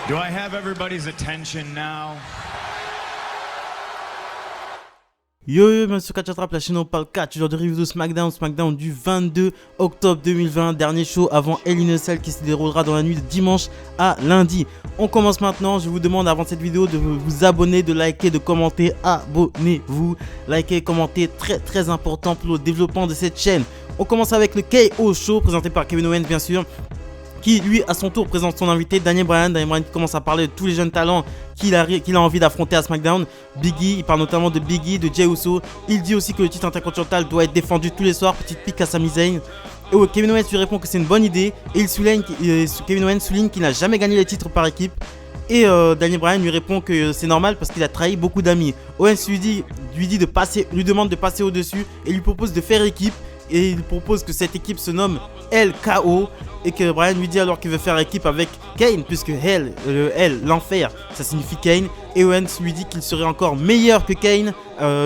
Do I have everybody's attention now? Yo, bien sûr, Catch Attrape, la chaîne où on parle catch, toujours de review de SmackDown du 22 octobre 2020, dernier show avant Hell in a Cell qui se déroulera dans la nuit de dimanche à lundi. On commence maintenant, je vous demande avant cette vidéo de vous abonner, de liker, de commenter, abonnez-vous, liker, commenter, très important pour le développement de cette chaîne. On commence avec le KO Show, présenté par Kevin Owens bien sûr, qui lui à son tour présente son invité Daniel Bryan. Daniel Bryan qui commence à parler de tous les jeunes talents qu'il a envie d'affronter à SmackDown. Biggie, il parle notamment de Biggie, de Jey Uso. Il dit aussi que le titre intercontinental doit être défendu tous les soirs, petite pique à Sami Zayn. Et Kevin Owens lui répond que c'est une bonne idée et Kevin Owens souligne qu'il n'a jamais gagné les titres par équipe. Et Daniel Bryan lui répond que c'est normal parce qu'il a trahi beaucoup d'amis. Owens lui demande de passer au-dessus et lui propose de faire équipe. Et il propose que cette équipe se nomme LKO. Et que Bryan lui dit alors qu'il veut faire équipe avec Kane, puisque Hell, l'enfer, ça signifie Kane. Et Owens lui dit qu'il serait encore meilleur que Kane.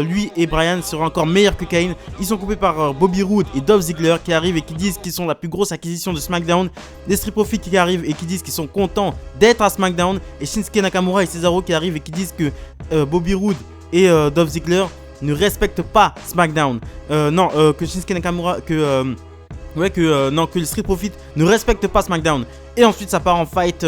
Lui et Bryan seraient encore meilleurs que Kane. Ils sont coupés par Bobby Roode et Dolph Ziggler qui arrivent et qui disent qu'ils sont la plus grosse acquisition de SmackDown. Les Street Profits qui arrivent et qui disent qu'ils sont contents d'être à SmackDown. Et Shinsuke Nakamura et Cesaro qui arrivent et qui disent que Bobby Roode et Dolph Ziggler ne respectent pas SmackDown. Que Shinsuke Nakamura, que les Street Profits ne respectent pas SmackDown. Et ensuite ça part en fight,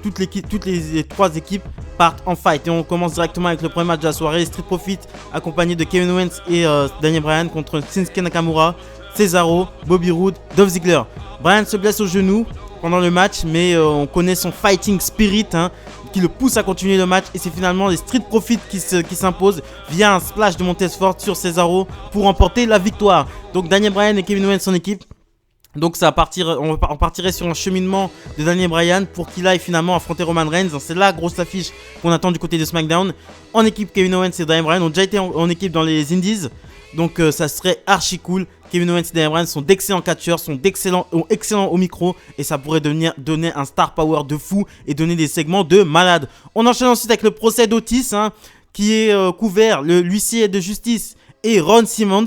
toutes les trois équipes partent en fight. Et on commence directement avec le premier match de la soirée. Street Profits accompagnés de Kevin Owens et Daniel Bryan contre Shinsuke Nakamura, Cesaro, Bobby Roode, Dolph Ziggler. Bryan se blesse au genou pendant le match, mais on connaît son fighting spirit qui le pousse à continuer le match. Et c'est finalement les Street Profits qui s'imposent via un splash de Montez Ford sur Cesaro pour remporter la victoire. Donc Daniel Bryan et Kevin Owens son équipe. Donc on partirait sur un cheminement de Daniel Bryan pour qu'il aille finalement affronter Roman Reigns. C'est la grosse affiche qu'on attend du côté de SmackDown. En équipe, Kevin Owens et Daniel Bryan ont déjà été en équipe dans les Indies. Donc ça serait archi cool. Kevin Owens et Daniel Bryan sont d'excellents catcheurs, sont excellents au micro. Et ça pourrait donner un star power de fou et donner des segments de malade. On enchaîne ensuite avec le procès d'Otis qui est couvert. L'huissier de justice et Ron Simons.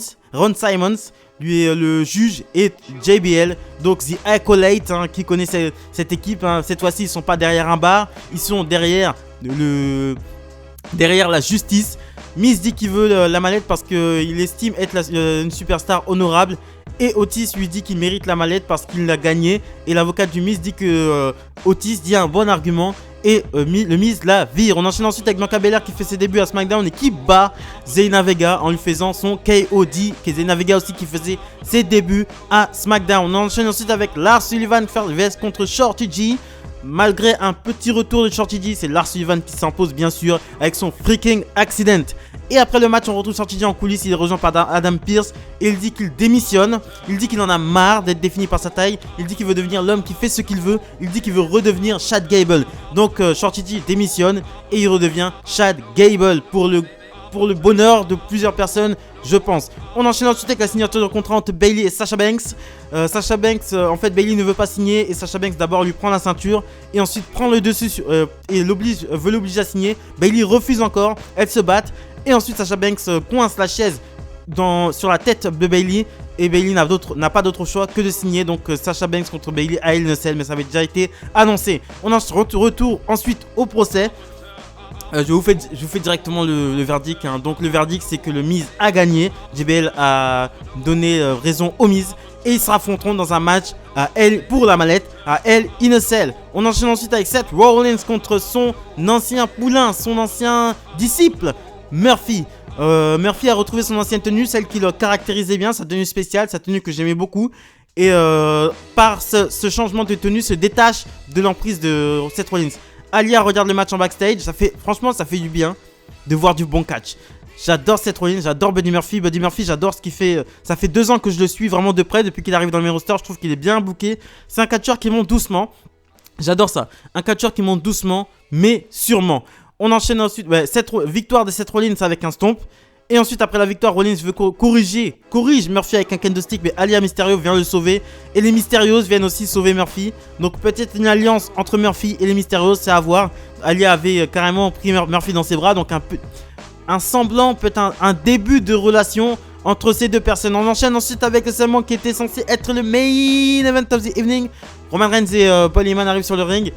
Lui est le juge et JBL, donc The Acolyte qui connaît cette équipe. Cette fois-ci, ils sont pas derrière un bar, ils sont derrière la justice. Miz dit qu'il veut la mallette parce qu'il estime être une superstar honorable. Et Otis lui dit qu'il mérite la mallette parce qu'il l'a gagnée. Et l'avocat du Miz dit que Otis dit un bon argument. Et le Miz la vire. On enchaîne ensuite avec Bianca Belair qui fait ses débuts à SmackDown et qui bat Zelina Vega en lui faisant son KOD. Que Zelina Vega aussi qui faisait ses débuts à SmackDown. On enchaîne ensuite avec Lars Sullivan vs contre Shorty G. Malgré un petit retour de Shorty G, c'est Lars Sullivan qui s'impose bien sûr avec son freaking accident. Et après le match, on retrouve Shorty G en coulisses. Il est rejoint par Adam Pearce et il dit qu'il démissionne. Il dit qu'il en a marre d'être défini par sa taille. Il dit qu'il veut devenir l'homme qui fait ce qu'il veut. Il dit qu'il veut redevenir Chad Gable. Donc Shorty G démissionne et il redevient Chad Gable pour le bonheur de plusieurs personnes, je pense. On enchaîne ensuite avec la signature de contrat entre Bayley et Sasha Banks. En fait, Bayley ne veut pas signer et Sasha Banks d'abord lui prend la ceinture et ensuite prend le dessus et veut l'obliger à signer. Bayley refuse encore, elles se battent et ensuite Sasha Banks coince la chaise sur la tête de Bayley et Bayley n'a pas d'autre choix que de signer. Donc Sasha Banks contre Bayley à Hell in a Cell, mais ça avait déjà été annoncé. On retour ensuite au procès. Je vous fais directement le verdict. Donc le verdict c'est que le Miz a gagné. JBL a donné raison au Miz. Et ils se affronteront dans un match pour la mallette à Hell in a Cell. On enchaîne ensuite avec Seth Rollins contre son ancien poulain, son ancien disciple Murphy. Murphy a retrouvé son ancienne tenue, celle qui le caractérisait bien, sa tenue spéciale, sa tenue que j'aimais beaucoup. Et par ce changement de tenue se détache de l'emprise de Seth Rollins. Alia regarde le match en backstage, franchement ça fait du bien de voir du bon catch. J'adore Seth Rollins, j'adore Buddy Murphy. Buddy Murphy, j'adore ce qu'il fait. Ça fait 2 ans que je le suis vraiment de près depuis qu'il arrive dans le main roster. Je trouve qu'il est bien booké. C'est un catcheur qui monte doucement. J'adore ça. Un catcheur qui monte doucement, mais sûrement. On enchaîne ensuite. Victoire de Seth Rollins avec un stomp. Et ensuite, après la victoire, Rollins veut corrige Murphy avec un kendo stick, mais Alia Mysterio vient le sauver. Et les Mysterios viennent aussi sauver Murphy. Donc peut-être une alliance entre Murphy et les Mysterios, c'est à voir. Alia avait carrément pris Murphy dans ses bras, donc un semblant, peut-être un début de relation entre ces deux personnes. On enchaîne ensuite avec le segment qui était censé être le main event of the evening. Roman Reigns et Paul Heyman arrivent sur le ring.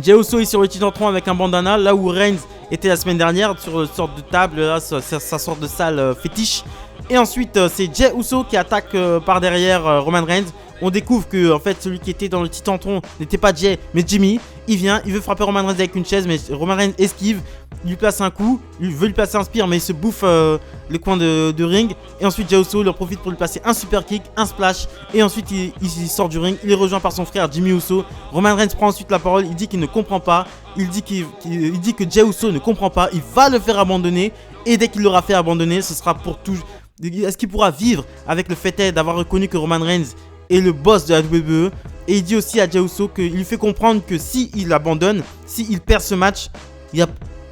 Jey Uso est sur le Titantron avec un bandana, là où Reigns était la semaine dernière sur une sorte de table, là, sa sorte de salle fétiche. Et ensuite, c'est Jey Uso qui attaque par derrière Roman Reigns. On découvre que en fait celui qui était dans le Titantron n'était pas Jey mais Jimmy. Il vient, il veut frapper Roman Reigns avec une chaise, mais Roman Reigns esquive, il lui place un coup, il veut lui placer un spear mais il se bouffe le coin de ring. Et ensuite Jey Uso il en profite pour lui passer un super kick, un splash. Et ensuite il sort du ring, il est rejoint par son frère Jimmy Uso. Roman Reigns prend ensuite la parole, il dit qu'il ne comprend pas. Il dit que Jey Uso ne comprend pas, il va le faire abandonner. Et dès qu'il l'aura fait abandonner, ce sera pour tout. Est-ce qu'il pourra vivre avec le fait d'avoir reconnu que Roman Reigns est le boss de la WWE? Et il dit aussi à Jey Uso qu'il lui fait comprendre que s'il abandonne, s'il perd ce match,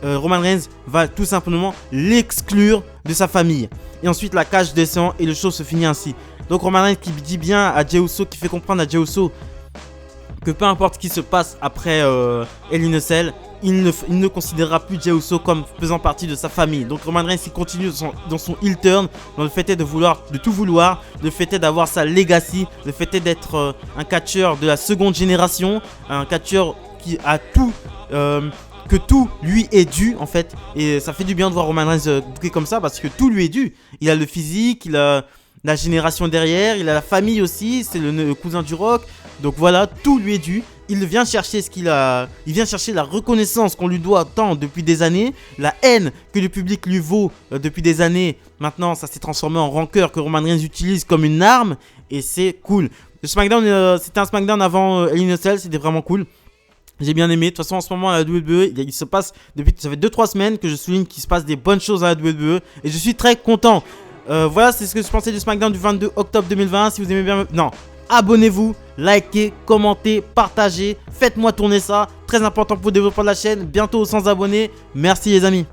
Roman Reigns va tout simplement l'exclure de sa famille. Et ensuite la cage descend et le show se finit ainsi. Donc Roman Reigns qui dit bien à Jey Uso, qui fait comprendre à Jey Uso que peu importe ce qui se passe après Hell in a Cell, il ne considérera plus Jey Uso comme faisant partie de sa famille. Donc Roman Reigns il continue dans son heel turn, dans le fait de tout vouloir, le fait d'avoir sa legacy, le fait d'être un catcheur de la seconde génération, un catcheur qui a tout, que tout lui est dû en fait. Et ça fait du bien de voir Roman Reigns comme ça parce que tout lui est dû. Il a le physique, il a la génération derrière, il a la famille aussi, c'est le cousin du Rock. Donc voilà, tout lui est dû. Il vient chercher il vient chercher la reconnaissance qu'on lui doit tant depuis des années, la haine que le public lui vaut depuis des années. Maintenant, ça s'est transformé en rancœur que Roman Reigns utilise comme une arme et c'est cool. Le SmackDown, c'était un SmackDown avant Hell in a Cell, c'était vraiment cool. J'ai bien aimé. De toute façon, en ce moment, à la WWE, il se passe, ça fait 2-3 semaines que je souligne qu'il se passe des bonnes choses à la WWE et je suis très content. Voilà, c'est ce que je pensais du SmackDown du 22 octobre 2020. Si vous aimez bien, abonnez-vous, likez, commentez, partagez, faites-moi tourner ça. Très important pour le développement de la chaîne. Bientôt aux 100 abonnés. Merci les amis.